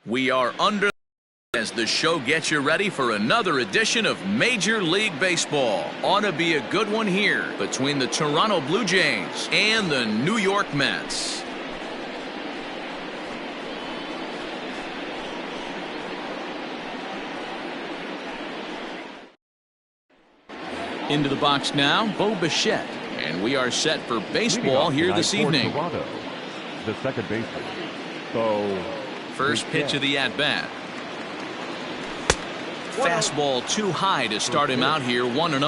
We are under as the show gets you ready for another edition of Major League Baseball. Ought to be a good one here between the Toronto Blue Jays and the New York Mets. Into the box now, Bo Bichette. And we are set for baseball here this evening. Toronto, the second baseman, Bo. First pitch of the at-bat. Fastball too high to start him out here, 1-0.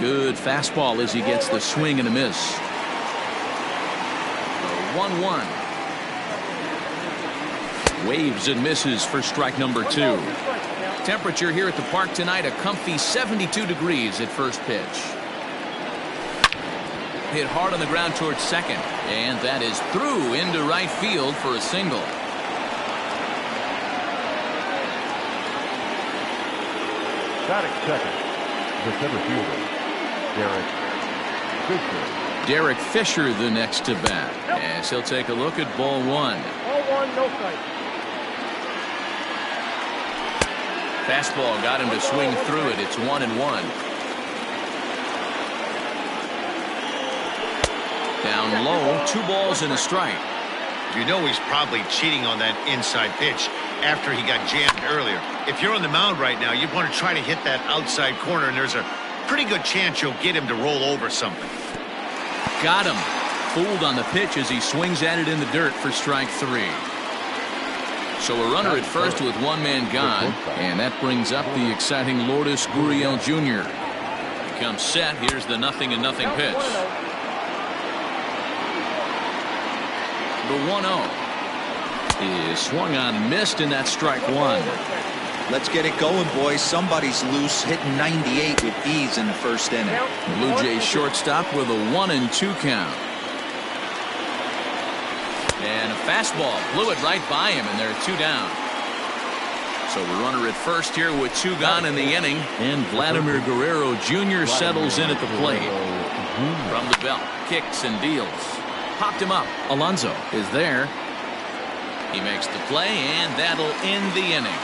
Good fastball as he gets the swing and a miss. 1-1. Waves and misses for strike number 2. Temperature here at the park tonight, a comfy 72 degrees at first pitch. Hit hard on the ground towards second, and that is through into right field for a single. Batting second, the center fielder, Derek Fisher. Derek Fisher the next to bat, as he'll take a look at ball 1. Ball 1, no strike. Fastball got him to swing through it. It's 1-1. Down low, 2 balls and a strike. You know he's probably cheating on that inside pitch after he got jammed earlier. If you're on the mound right now, you want to try to hit that outside corner, and there's a pretty good chance you'll get him to roll over something. Got him. Fooled on the pitch as he swings at it in the dirt for strike 3. So a runner at first with 1 man gone, and that brings up the exciting Lourdes Gurriel Jr. He comes set. Here's the 0-0 pitch. The 1-0 is swung on and missed, and that's strike 1. Let's get it going, boys. Somebody's loose, hitting 98 with ease in the first inning. Blue Jays shortstop with a 1-2 count. And a fastball blew it right by him, and there are 2 down. So the runner at first here with 2 gone in the inning, and Vladimir Guerrero Jr. settles in at the plate. From the belt, kicks and deals. Popped him up. Alonso is there. He makes the play, and that'll end the inning.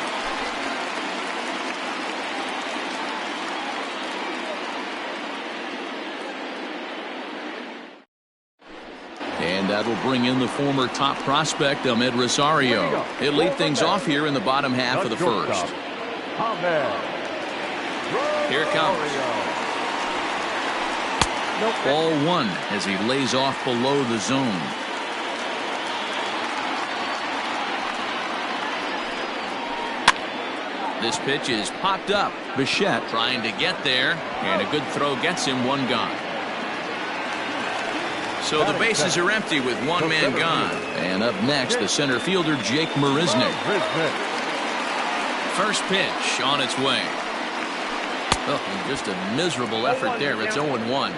And that'll bring in the former top prospect, Ahmed Rosario. He'll lead things off here in the bottom half of the first. Here it comes. Ball 1 as he lays off below the zone. This pitch is popped up. Bichette trying to get there, and a good throw gets him 1 gone. So the bases are empty with 1 man gone. And up next, the center fielder, Jake Marisnick. First pitch on its way. Oh, just a miserable effort there. It's 0-1.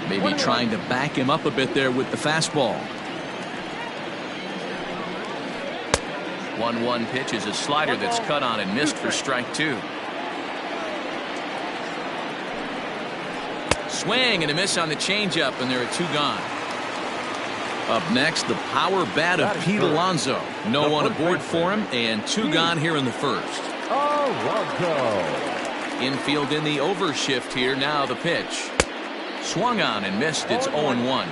Maybe trying to back him up a bit there with the fastball. 1-1 pitch is a slider that's cut on and missed for strike 2. Swing and a miss on the changeup, and there are 2 gone. Up next, the power bat of Pete Alonso. No one aboard for him, and 2 gone here in the first. Infield in the overshift here. Now the pitch. Swung on and missed. It's 0-1.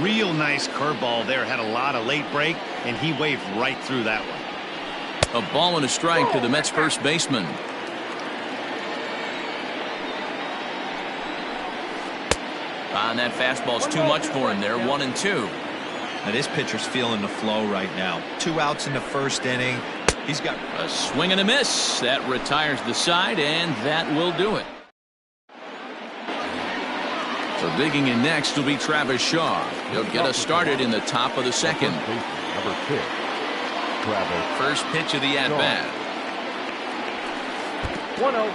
Real nice curveball there. Had a lot of late break, and he waved right through that one. A ball and a strike to the Mets first baseman. And that fastball's too much for him there. 1-2. Now this pitcher's feeling the flow right now. 2 outs in the first inning. He's got a swing and a miss. That retires the side, and that will do it. So digging in next will be Travis Shaw. He'll get us started in the top of the second. Number 6, Travis. First pitch of the at-bat. 1-0.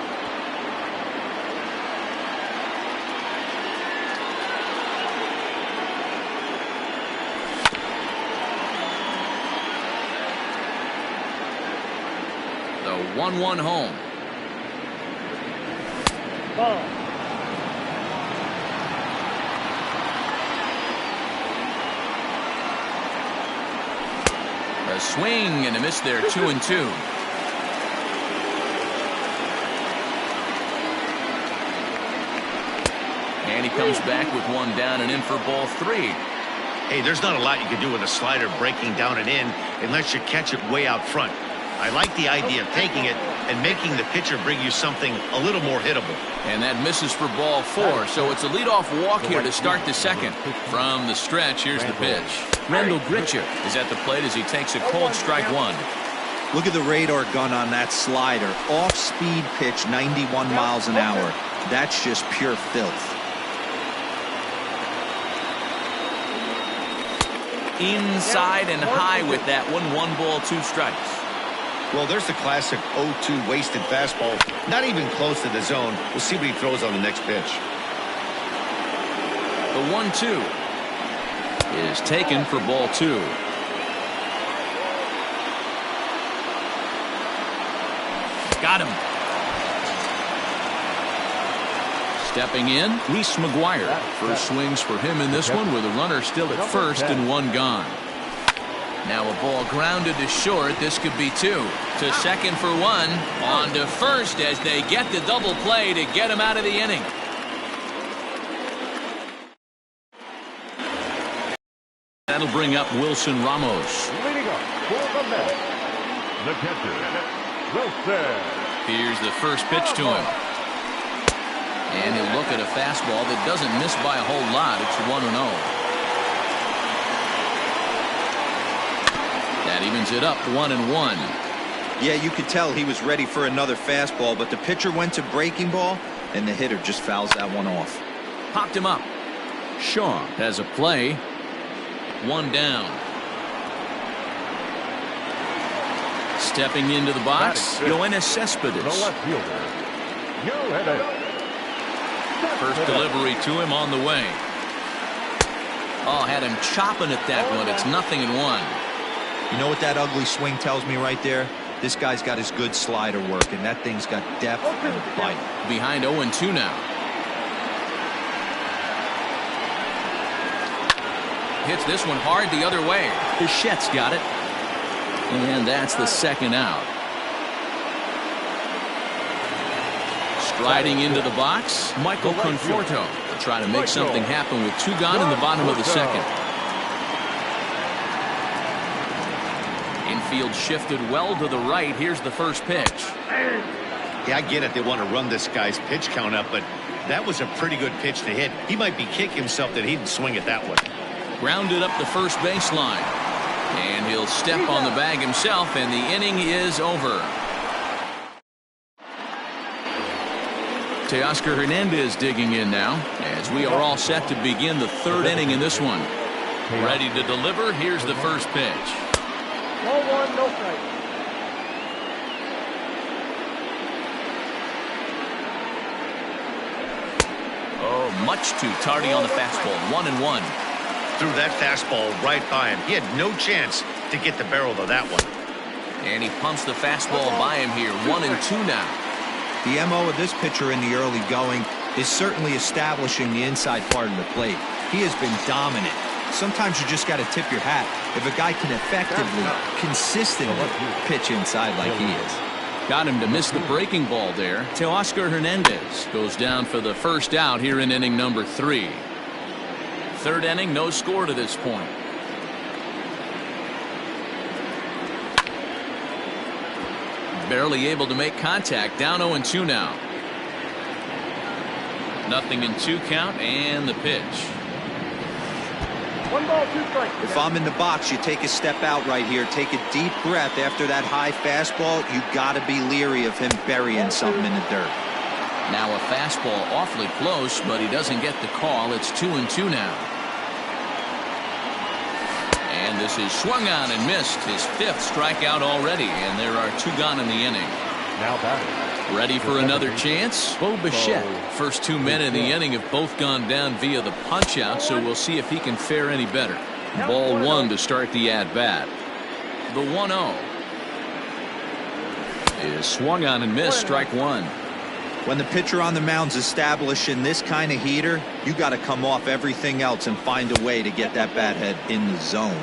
The 1-1 home. Ball. A swing and a miss there, 2-2. And he comes back with one down and in for ball 3. Hey, there's not a lot you can do with a slider breaking down and in unless you catch it way out front. I like the idea of taking it and making the pitcher bring you something a little more hittable. And that misses for ball 4, so it's a leadoff walk here to start the second. From the stretch, here's the pitch. Rendell Gritcher is at the plate as he takes a cold strike 1. Look at the radar gun on that slider. Off-speed pitch, 91 miles an hour. That's just pure filth. Inside and high with that one. 1 ball, 2 strikes. Well, there's the classic 0-2 wasted fastball. Not even close to the zone. We'll see what he throws on the next pitch. The 1-2 is taken for ball 2. Got him. Stepping in, Reese McGuire. First swings for him in this one with a runner still at first and 1 gone. Now a ball grounded to short. This could be 2. To second for 1. On to first as they get the double play to get him out of the inning. That'll bring up Wilson Ramos. Leading up for the Mets, the catcher, Wilson. Here's the first pitch to him. And he'll look at a fastball that doesn't miss by a whole lot. It's 1-0. That evens it up 1-1. Yeah, you could tell he was ready for another fastball, but the pitcher went to breaking ball, and the hitter just fouls that one off. Popped him up. Shaw has a play. 1 down. Stepping into the box, Yoenis Cespedes. The left fielder, Yoenis. First delivery to him on the way. Oh, had him chopping at that one. It's 0-1. You know what that ugly swing tells me right there? This guy's got his good slider work, and that thing's got depth and bite. Behind 0-2 now. Hits this one hard the other way. Bichette's got it. And that's the second out. Striding into the box, Michael Conforto will try to make something happen with 2 gone in the bottom of the second. Infield shifted well to the right. Here's the first pitch. Yeah, I get it. They want to run this guy's pitch count up, but that was a pretty good pitch to hit. He might be kicking himself that he didn't swing it that way. Grounded up the first baseline. And he'll step on the bag himself, and the inning is over. Teoscar Hernandez digging in now as we are all set to begin the 3rd inning in this one. Ready to deliver. Here's the first pitch. 1-1, no strike. Oh, much too tardy on the fastball. 1-1. Threw that fastball right by him. He had no chance to get the barrel of that one. And he pumps the fastball by him here. 1-2 now. The MO of this pitcher in the early going is certainly establishing the inside part of the plate. He has been dominant. Sometimes you just got to tip your hat if a guy can effectively, consistently pitch inside like he is. Got him to miss the breaking ball there. Teoscar Hernandez goes down for the first out here in inning number 3. 3rd inning, no score to this point. Barely able to make contact. Down 0-2 now. 0-2 count and the pitch. 1 ball, 2 strikes. If I'm in the box, you take a step out right here. Take a deep breath after that high fastball. You got to be leery of him burying something in the dirt. Now a fastball awfully close, but he doesn't get the call. It's 2-2 now. And this is swung on and missed. His 5th strikeout already, and there are 2 gone in the inning. Now batting. Ready for another chance? Bo Bichette. First 2 men in the inning have both gone down via the punch-out, so we'll see if he can fare any better. Ball 1 to start the at-bat. The 1-0 is swung on and missed. Strike 1. When the pitcher on the mound's establishing this kind of heater, you got to come off everything else and find a way to get that bat head in the zone.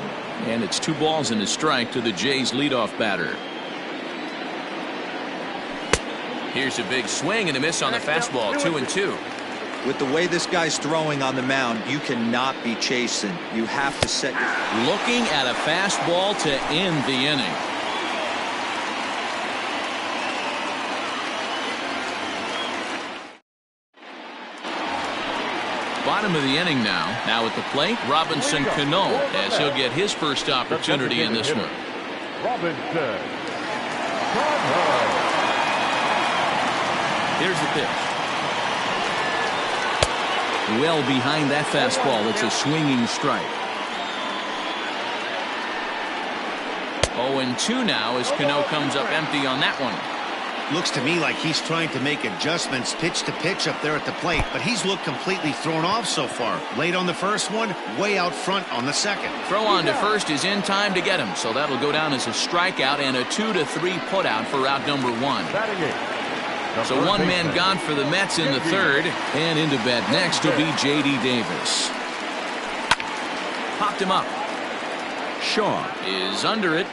And it's 2 balls and a strike to the Jays leadoff batter. Here's a big swing and a miss on the fastball. 2-2. With the way this guy's throwing on the mound, you cannot be chasing. You have to set your... Looking at a fastball to end the inning. Bottom of the inning now. Now at the plate, Robinson Cano, as he'll get his first opportunity in this one. Robinson. Here's the pitch. Well behind that fastball. It's a swinging strike. 0-2 now as Cano comes up empty on that one. Looks to me like he's trying to make adjustments pitch to pitch up there at the plate, but he's looked completely thrown off so far. Late on the first one, way out front on the second. Throw on to first is in time to get him, so that'll go down as a strikeout and a 2-3 putout for out number 1. So one man gone for the Mets in the third, and into bat next will be J.D. Davis. Popped him up. Shaw is under it,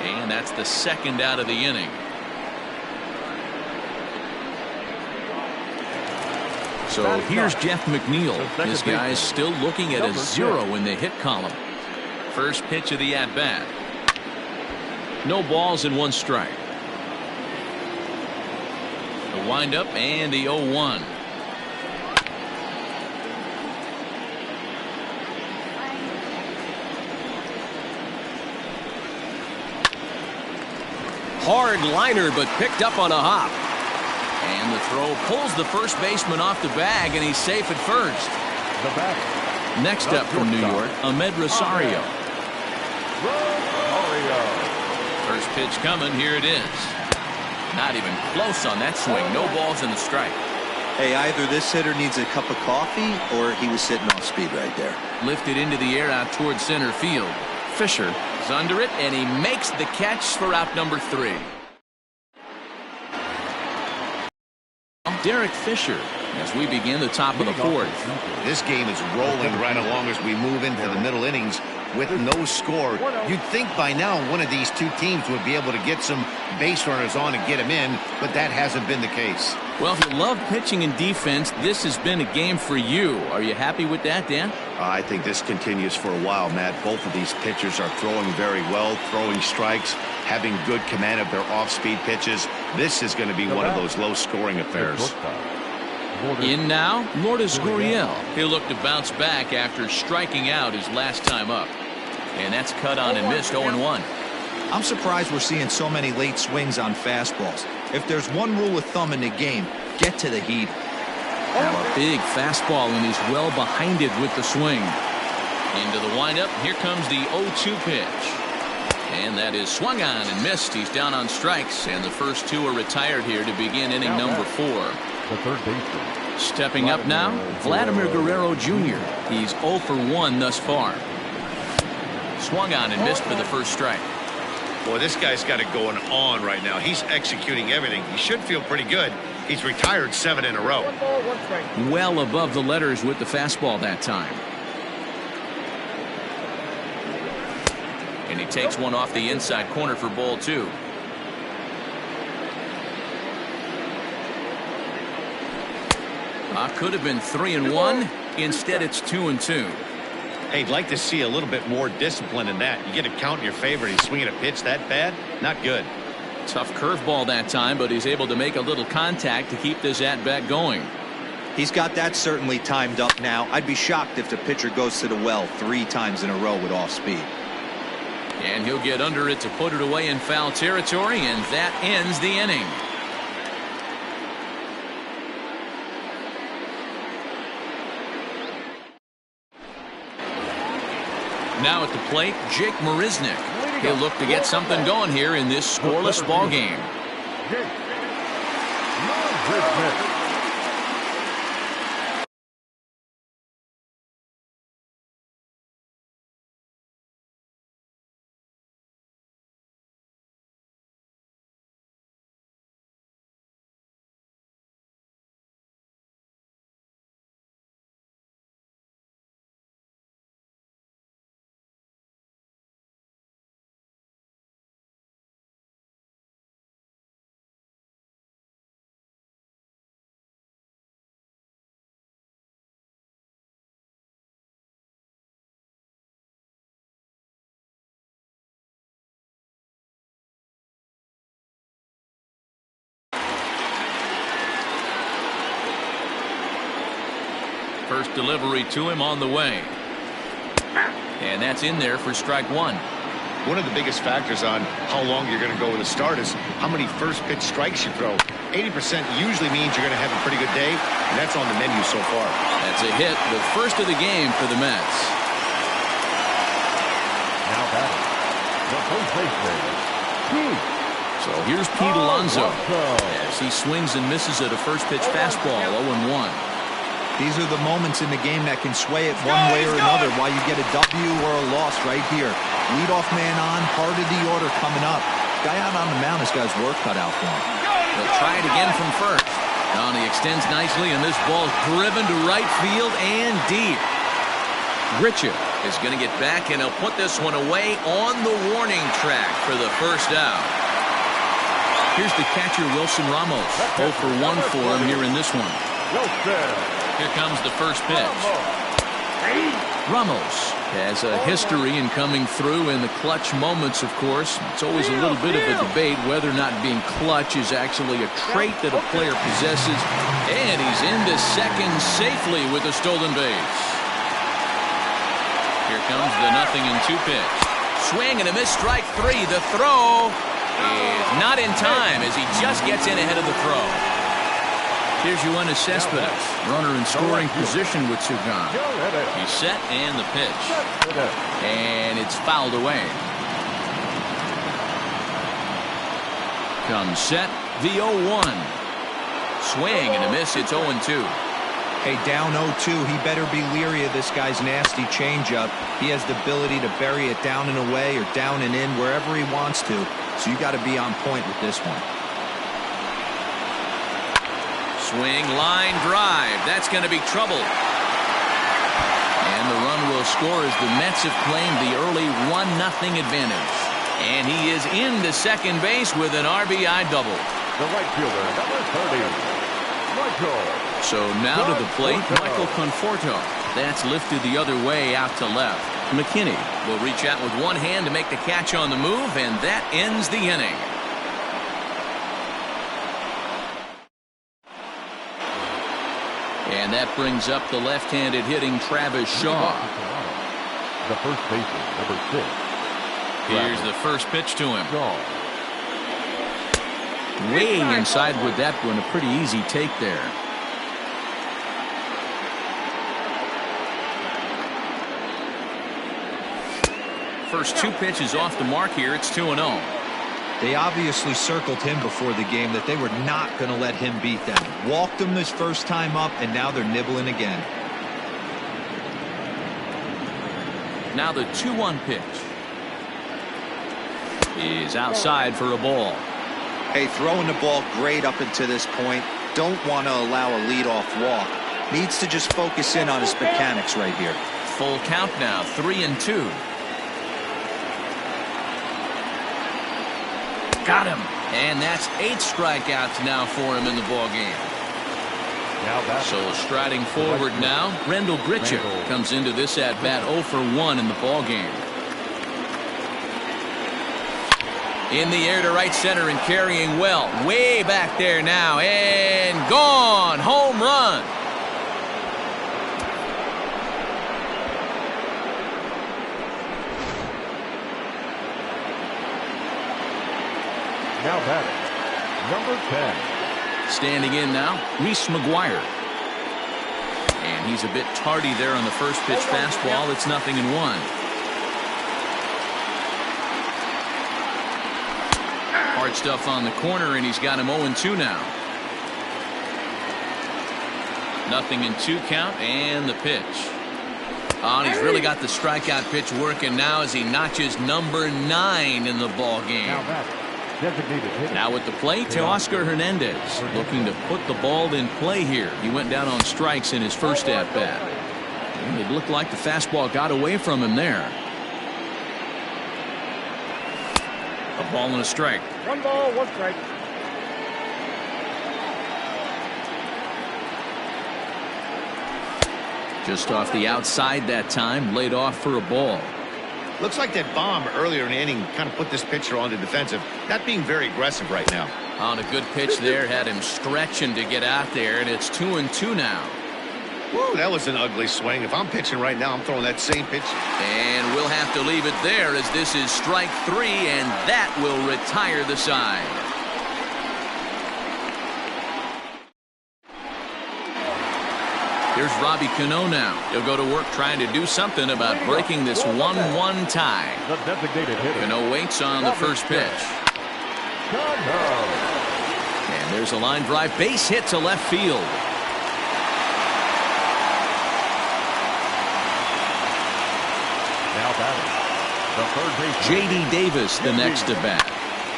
and that's the second out of the inning. So here's Jeff McNeil. This guy is still looking at a 0 in the hit column. First pitch of the at-bat. No balls and 1 strike. The windup and the 0-1. Hard liner, but picked up on a hop. And the throw pulls the first baseman off the bag, and he's safe at first. Next up from New York, Ahmed Rosario. First pitch coming. Here it is. Not even close on that swing. No balls in the strike. Hey, either this hitter needs a cup of coffee or he was sitting off speed right there. Lifted into the air out towards center field. Fisher is under it, and he makes the catch for out number 3. Derek Fisher as we begin the top of the 4th. This game is rolling right along as we move into the middle innings with no score. You'd think by now one of these two teams would be able to get some base runners on and get them in, but that hasn't been the case. Well, if you love pitching and defense, this has been a game for you. Are you happy with that, Dan? I think this continues for a while, Matt. Both of these pitchers are throwing very well, throwing strikes, having good command of their off-speed pitches. This is going to be one of those low-scoring affairs. In now, Lourdes Gurriel. He'll look to bounce back after striking out his last time up. And that's cut on and missed 0-1. I'm surprised we're seeing so many late swings on fastballs. If there's one rule of thumb in the game, get to the heat. Now a big fastball, and he's well behind it with the swing. Into the windup. Here comes the 0-2 pitch. And that is swung on and missed. He's down on strikes, and the first 2 are retired here to begin inning number 4. The third baseman. Stepping up now, Vladimir Guerrero Jr. He's 0 for 1 thus far. Swung on and missed for the first strike. Boy, this guy's got it going on right now. He's executing everything. He should feel pretty good. He's retired 7 in a row. 1 ball, 1 strike. Well above the letters with the fastball that time. And he takes one off the inside corner for ball 2. Could have been 3-1. Instead, it's 2-2. Hey, I'd like to see a little bit more discipline in that. You get a count in your favor, and he's swinging a pitch that bad? Not good. Tough curveball that time, but he's able to make a little contact to keep this at-bat going. He's got that certainly timed up now. I'd be shocked if the pitcher goes to the well 3 times in a row with off speed. And he'll get under it to put it away in foul territory, and that ends the inning. Now at the plate, Jake Marisnick. He'll look to get something going here in this scoreless ball game. Jake Marisnick. First delivery to him on the way. And that's in there for strike one. One of the biggest factors on how long you're going to go with a start is how many first pitch strikes you throw. 80% usually means you're going to have a pretty good day, and that's on the menu so far. That's a hit, the first of the game for the Mets. Now batting, the first baseman, Pete. So here's Pete Alonso as he swings and misses at a first pitch fastball, 0-1. These are the moments in the game that can sway it one way or another, while you get a W or a loss right here. Leadoff man on, heart of the order coming up. Guy out on the mound has got his work cut out for him. They'll try it again from first. Now he extends nicely, and this ball's driven to right field and deep. Grichuk is going to get back, and he'll put this one away on the warning track for the first out. Here's the catcher, Wilson Ramos. 0 for 1 for him here in this one. Here comes the first pitch. Ramos has a history in coming through in the clutch moments, of course. It's always a little bit of a debate whether or not being clutch is actually a trait that a player possesses. And he's into second safely with a stolen base. Here comes the 0-2 pitch. Swing and a miss, strike three. The throw is not in time as he just gets in ahead of the throw. Here's Yoenis Cespedes, runner in scoring position with 2 gone. He's set and the pitch. And it's fouled away. Comes set, the 0-1. Swing and a miss, it's 0-2. Hey, down 0-2, he better be leery of this guy's nasty changeup. He has the ability to bury it down and away or down and in wherever he wants to. So you got to be on point with this one. Swing, line drive. That's going to be trouble. And the run will score as the Mets have claimed the early 1-0 advantage. And he is into second base with an RBI double. The right fielder, number 30, Michael. So now to the plate, Michael Conforto. That's lifted the other way out to left. McKinney will reach out with one hand to make the catch on the move, and that ends the inning. And that brings up the left-handed hitting Travis Shaw. The first baseman, number 6. Here's the first pitch to him. Weighing inside with that one, a pretty easy take there. First 2 pitches off the mark here. It's 2-0. They obviously circled him before the game that they were not going to let him beat them. Walked him his first time up, and now they're nibbling again. Now the 2-1 pitch is outside for a ball. Hey, throwing the ball great up until this point. Don't want to allow a leadoff walk. Needs to just focus in on his mechanics right here. Full count now, 3-2. Got him. And that's 8 strikeouts now for him in the ball game. So striding forward now, Rendell Grichuk comes into this at bat 0 for 1 in the ball game. In the air to right center and carrying well. Way back there now and gone. Home run. Now batting, number 10. Standing in now, Reese McGuire. And he's a bit tardy there on the first pitch fastball. It's 0-1. Hard stuff on the corner, and he's got him 0-2 now. 0-2 count, and the pitch. Oh, and he's really got the strikeout pitch working now as he notches number 9 in the ball game. Now at the plate, Teoscar Hernandez looking to put the ball in play here. He went down on strikes in his first at-bat. And it looked like the fastball got away from him there. A ball and a strike. 1 ball, 1 strike. Just off the outside that time, laid off for a ball. Looks like that bomb earlier in the inning kind of put this pitcher on the defensive. Not being very aggressive right now. On a good pitch there, had him stretching to get out there, and it's 2-2 now. Woo, that was an ugly swing. If I'm pitching right now, I'm throwing that same pitch. And we'll have to leave it there as this is strike 3, and that will retire the side. Here's Robbie Cano now. He'll go to work trying to do something about breaking this 1-1 tie. The designated hitter. Cano waits on the first pitch. And there's a line drive base hit to left field. Now batting. The third base. J.D. Davis the next to bat.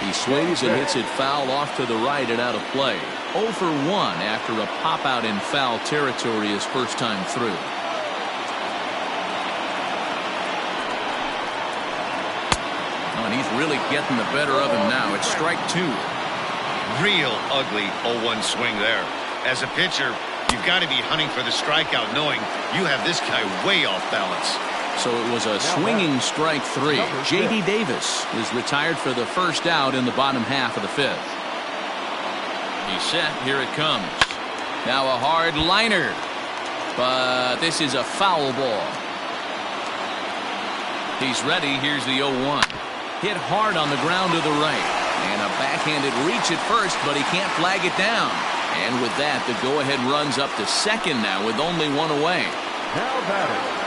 He swings and hits it foul off to the right and out of play. 0 for 1 after a pop out in foul territory his first time through. Oh, and he's really getting the better of him now. It's strike 2. Real ugly 0-1 swing there. As a pitcher, you've got to be hunting for the strikeout, knowing you have this guy way off balance. So it was a swinging strike 3. J.D. Davis is retired for the first out in the bottom half of the 5th. He's set. Here it comes. Now a hard liner. But this is a foul ball. He's ready. Here's the 0-1. Hit hard on the ground to the right. And a backhanded reach at first, but he can't flag it down. And with that, the go-ahead runs up to second now with only 1 away. Now batting.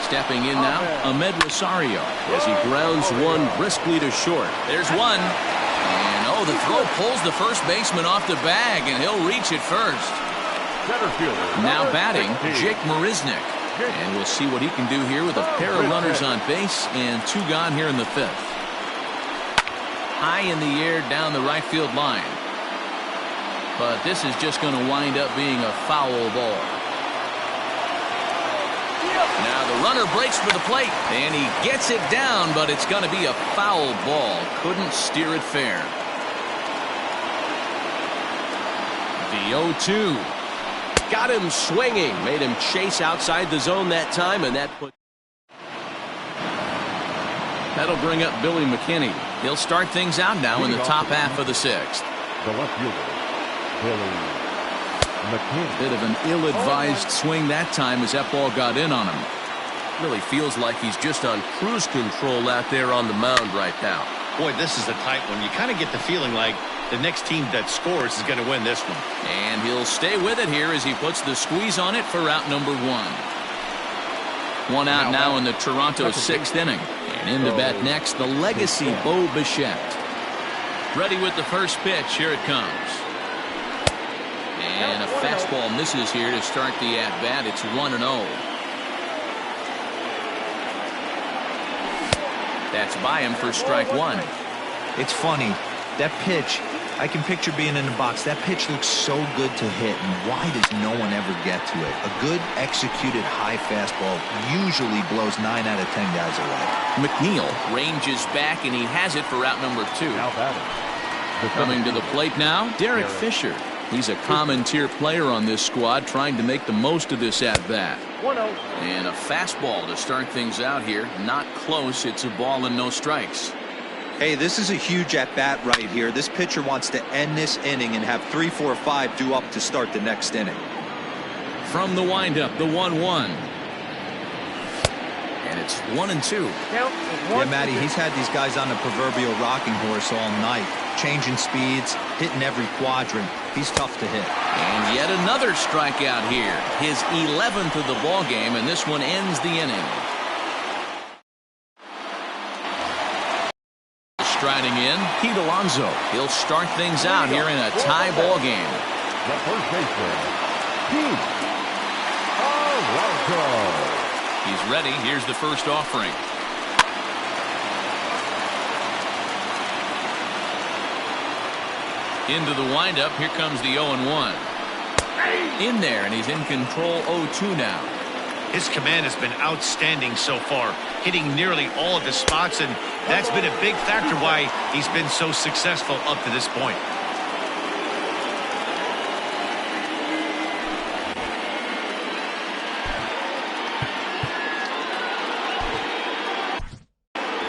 Stepping in now, Mlb Rosario as he grounds one briskly to short. There's one. And oh, the throw pulls the first baseman off the bag, and he'll reach it first. Center fielder. Now batting, Jake Marisnick. And we'll see what he can do here with a pair of runners on base and 2 gone here in the 5th. High in the air down the right field line. But this is just going to wind up being a foul ball. Now the runner breaks for the plate, and he gets it down, but it's going to be a foul ball. Couldn't steer it fair. The 0-2. Got him swinging. Made him chase outside the zone that time, and that'll bring up Billy McKinney. He'll start things out now in the top half of the 6th. The left fielder, Billy McKinney. Bit of an ill-advised swing that time as that ball got in on him. Really feels like he's just on cruise control out there on the mound right now. Boy, this is a tight one. You kind of get the feeling like the next team that scores is going to win this one. And he'll stay with it here as he puts the squeeze on it for out number 1. 1 out now in the Toronto 6th inning. And in to bat next, the legacy Bo Bichette. Ready with the first pitch. Here it comes. And a fastball misses here to start the at-bat. It's 1-0. That's by him for strike 1. It's funny. That pitch, I can picture being in the box. That pitch looks so good to hit, and why does no one ever get to it? A good executed high fastball usually blows 9 out of 10 guys away. McNeil ranges back, and he has it for out number 2. Now batting. Coming to the plate now, Derek Fisher. He's a common tier player on this squad, trying to make the most of this at-bat. 1-0. And a fastball to start things out here. Not close. It's a ball and no strikes. Hey, this is a huge at-bat right here. This pitcher wants to end this inning and have 3, 4, 5 due up to start the next inning. From the windup, the 1-1. And it's 1-2. Yeah, Matty, he's had these guys on the proverbial rocking horse all night. Changing speeds, hitting every quadrant. He's tough to hit. And yet another strikeout here. His 11th of the ball game, and this one ends the inning. Striding in, Pete Alonso. He'll start things out here in a tie ball game. The first baseman, Pete Alonso. He's ready. Here's the first offering. Into the windup. Here comes the 0-1. In there, and he's in control. 0-2 now. His command has been outstanding so far, hitting nearly all of his spots, and that's been a big factor why he's been so successful up to this point.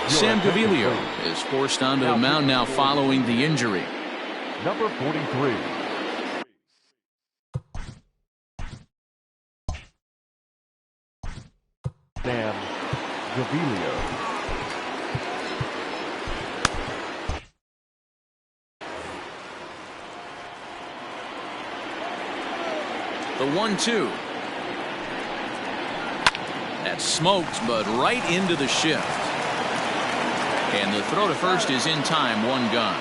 Sam Gaviglio is forced onto the mound now following the injury. Number 43. Sam Gavilio. The 1-2. That's smoked, but right into the shift. And the throw to first is in time, one gone.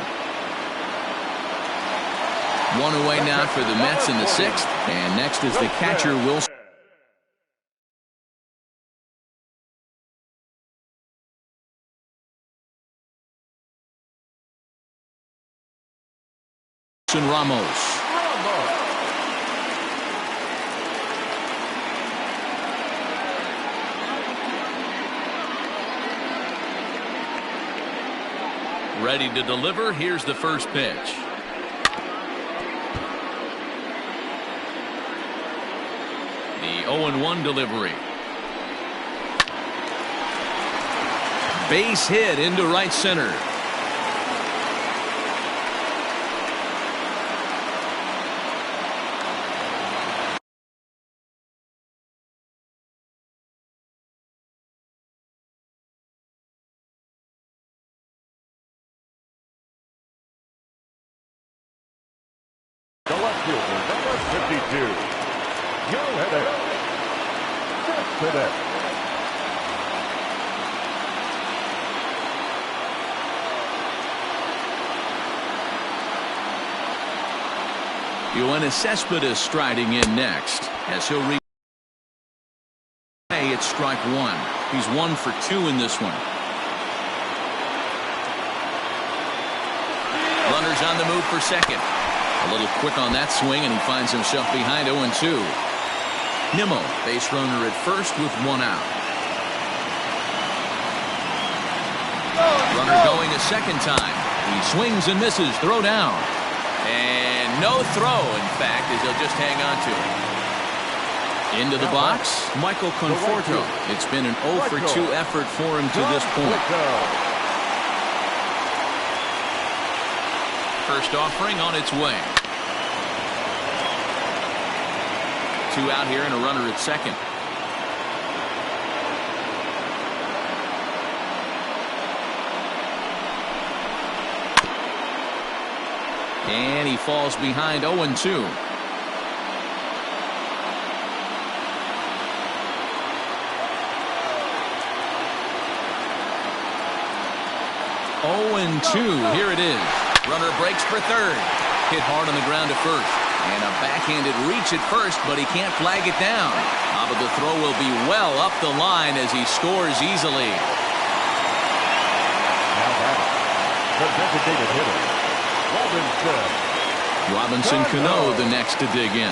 One away now for the Mets in the sixth. And next is the catcher, Wilson Ramos. Ready to deliver. Here's the first pitch. The 0-1 delivery. Base hit into right center. The left fielder, number 52, Joe Hedges. Just today. Yoenis Cespedes striding in next as he'll reach. It's strike one. He's 1 for 2 in this one. Runners on the move for second. A little quick on that swing, and he finds himself behind 0-2. Nimmo, base runner at first with 1 out. Runner going a second time. He swings and misses. Throw down. And no throw, in fact, as he'll just hang on to it. Into the box, Michael Conforto. It's been an 0 for 2 effort for him to this point. First offering on its way. 2 out here and a runner at second. And he falls behind 0-2. Here it is. Runner breaks for third. Hit hard on the ground to first. And a backhanded reach at first, but he can't flag it down. But the throw will be well up the line as he scores easily. Now that the designated hitter, Robinson Cano the next to dig in.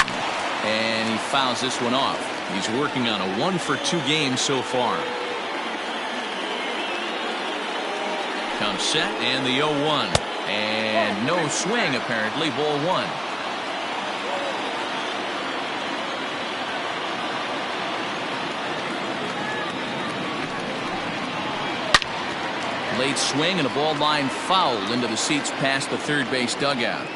And he fouls this one off. He's working on a 1 for 2 game so far. Comes set and the 0-1. And no swing apparently. Ball 1. Late swing and a ball line fouled into the seats past the third base dugout.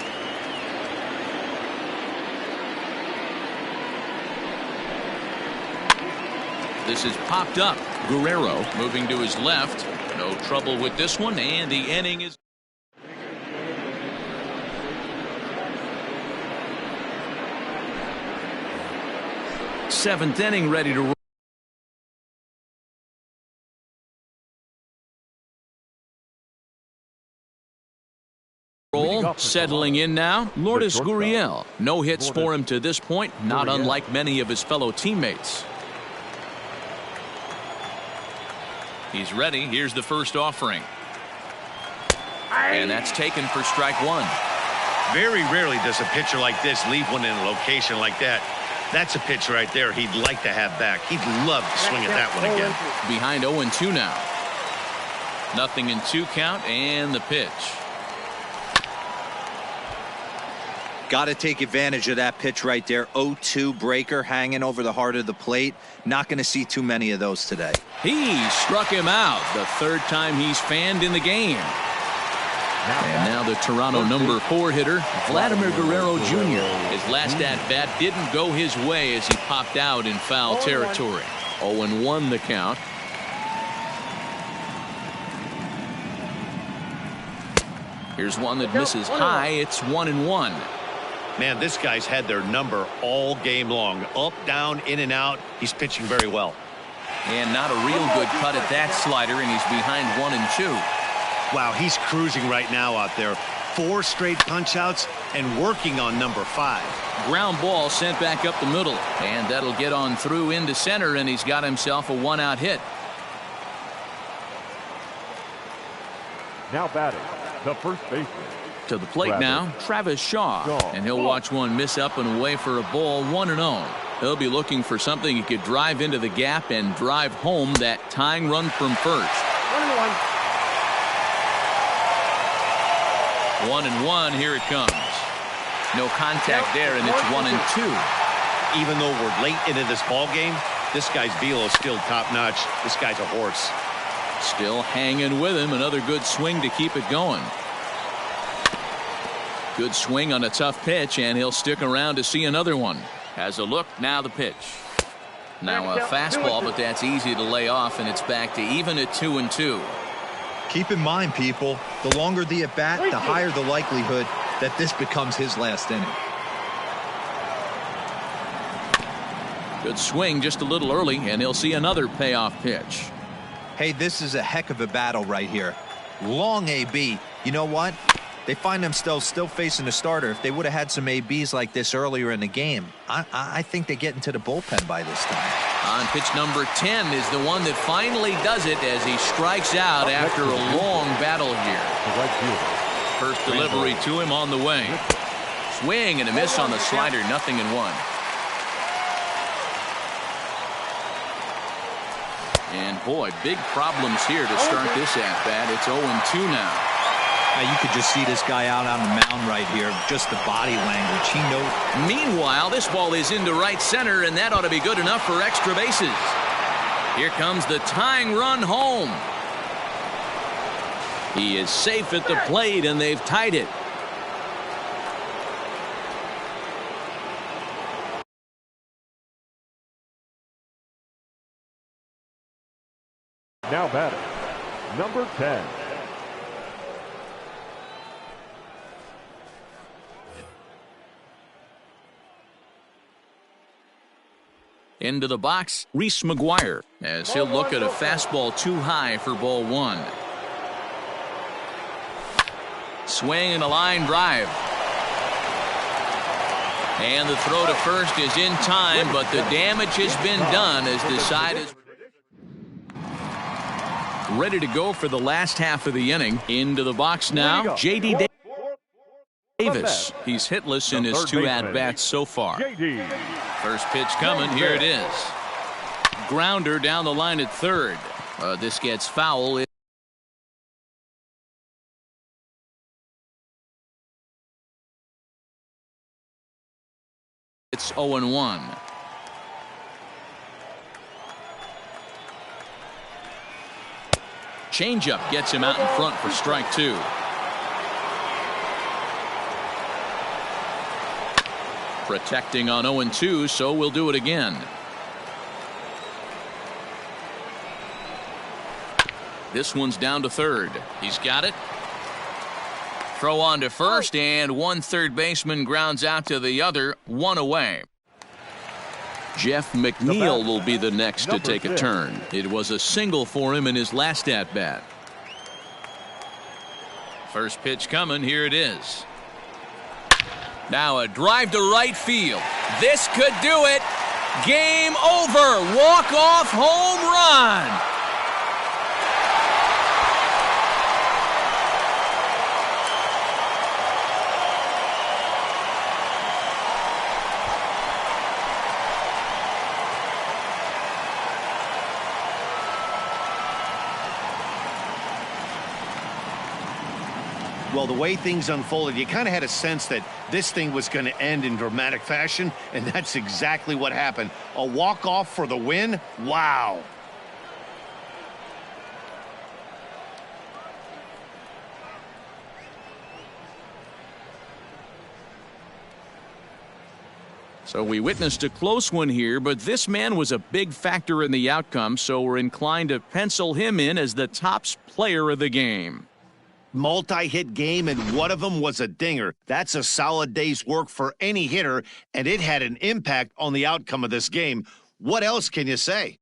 This is popped up. Guerrero moving to his left. No trouble with this one, and the inning is. Seventh inning ready to roll. Settling in now, Lourdes Gurriel. No hits for him to this point, not unlike many of his fellow teammates. He's ready. Here's the first offering. And that's taken for strike 1. Very rarely does a pitcher like this leave one in a location like that. That's a pitch right there he'd like to have back. He'd love to swing at that one again. Behind 0-2 now. 0-2 count and the pitch. Got to take advantage of that pitch right there. 0-2 breaker hanging over the heart of the plate. Not going to see too many of those today. He struck him out. The third time he's fanned in the game. And now the Toronto number 4 hitter, Vladimir Guerrero Jr. His last at-bat didn't go his way as he popped out in foul territory. 0-1 the count. Here's one that misses high. It's 1-1. Man, this guy's had their number all game long. Up, down, in and out. He's pitching very well. And not a real good cut at that slider, and he's behind 1-2. Wow, he's cruising right now out there. 4 straight punch-outs and working on number 5. Ground ball sent back up the middle, and that'll get on through into center, and he's got himself a 1-out hit. Now batting, the first baseman. To the plate now, Travis Shaw, and he'll watch one miss up and away for a ball, 1-0. He'll be looking for something he could drive into the gap and drive home that tying run from first. 1-1, here it comes. No contact there, and it's 1-2. Even though we're late into this ball game, this guy's velo is still top-notch. This guy's a horse. Still hanging with him. Another good swing to keep it going. Good swing on a tough pitch, and he'll stick around to see another one. Has a look, now the pitch. Now a fastball, but that's easy to lay off, and it's back to even at 2-2. Keep in mind, people, the longer the at-bat, the higher the likelihood that this becomes his last inning. Good swing just a little early, and he'll see another payoff pitch. Hey, this is a heck of a battle right here. Long AB. You know what? They find themselves still facing a starter. If they would have had some ABs like this earlier in the game, I think they get into the bullpen by this time. On pitch number 10 is the one that finally does it as he strikes out after a long battle here. First delivery to him on the way. Swing and a miss on the slider, 0-1. And boy, big problems here to start this at bat. It's 0-2 now. Now you could just see this guy out on the mound right here. Just the body language. He knows. Meanwhile, this ball is into right center, and that ought to be good enough for extra bases. Here comes the tying run home. He is safe at the plate, and they've tied it. Now batting, number 10. Into the box, Reese McGuire, as he'll look at a fastball too high for ball 1. Swing and a line drive. And the throw to first is in time, but the damage has been done as the side is ready to go for the last half of the inning. Into the box now, J.D. Davis. He's hitless in his 2 at-bats so far. First pitch coming. Here it is. Grounder down the line at third. This gets foul. It's 0-1. Changeup gets him out in front for strike 2. Protecting on 0-2, so we'll do it again. This one's down to third. He's got it. Throw on to first, and one third baseman grounds out to the other, 1 away. Jeff McNeil will be the next to take a turn. It was a single for him in his last at-bat. First pitch coming. Here it is. Now a drive to right field. This could do it. Game over. Walk-off home run. Well, the way things unfolded, you kind of had a sense that this thing was going to end in dramatic fashion, and that's exactly what happened. A walk-off for the win? Wow. So we witnessed a close one here, but this man was a big factor in the outcome, so we're inclined to pencil him in as the top player of the game. Multi-hit game, and one of them was a dinger. That's a solid day's work for any hitter, and it had an impact on the outcome of this game. What else can you say?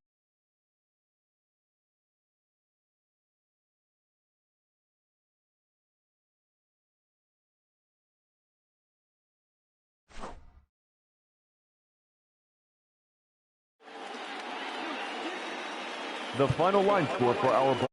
The final line score for our ball.